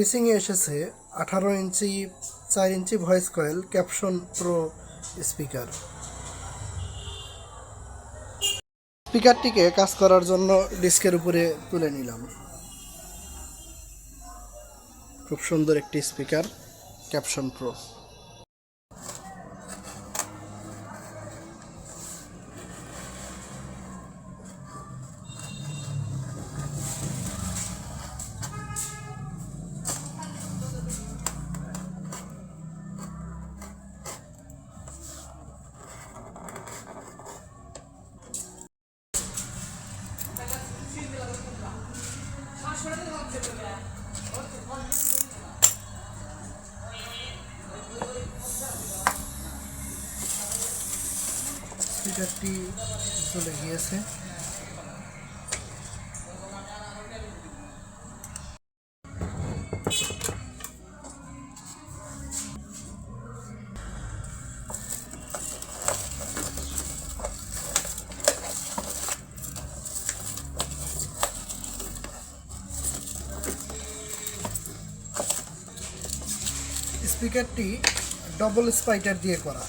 মিসিংয়ে এসেছে 18 ইঞ্চি 4 ইঞ্চি voice coil caption pro speaker. স্পিকারটিকে কাজ করার জন্য ডিস্কের উপরে তুলে নিলাম। খুব সুন্দর একটি স্পিকার ক্যাপশন প্রো। স্পিকারটি চলে গিয়েছে। স্পিকারটি ডবল স্পাইটার দিয়ে করা।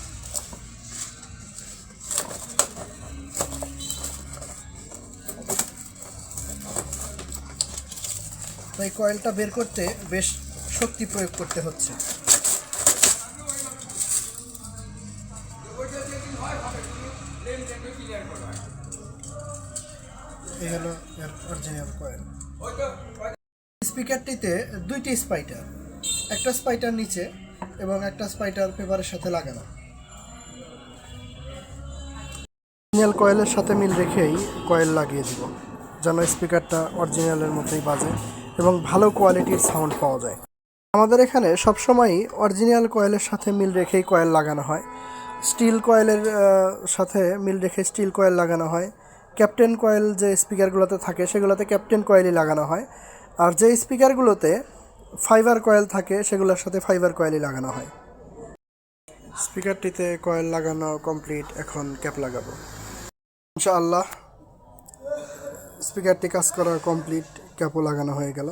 তাই কয়েলটা বের করতে বেশ শক্তি প্রয়োগ করতে হচ্ছে। এই হলো অরিজিনাল কয়েল। স্পিকারটিতে দুইটি স্পাইটার, একটা স্পাইটার নিচে এবং একটা স্পাইটার পেপারের সাথে লাগানো। অরিজিনাল কয়েলের সাথে মিল রেখেই কয়েল লাগিয়ে দিব, যেন স্পিকারটা অরিজিনালের মতোই বাজে এবং ভালো কোয়ালিটির সাউন্ড পাওয়া যায়। আমাদের এখানে সবসময়ই অরিজিনাল কয়েলের সাথে মিল রেখেই কয়েল লাগানো হয়। স্টিল কয়েলের সাথে মিল রেখে স্টিল কয়েল লাগানো হয়। ক্যাপ্টেন কয়েল যে স্পিকারগুলোতে থাকে সেগুলোতে ক্যাপ্টেন কয়েলই লাগানো হয়। আর যে স্পিকারগুলোতে ফাইবার কয়েল থাকে সেগুলোর সাথে ফাইবার কয়েলই লাগানো হয়। স্পিকারটিতে কয়েল লাগানো কমপ্লিট, এখন ক্যাপ লাগাবো ইনশাআল্লাহ। স্পিকারটি কাজ করা কমপ্লিট, ক্যাপও লাগানো হয়ে গেল।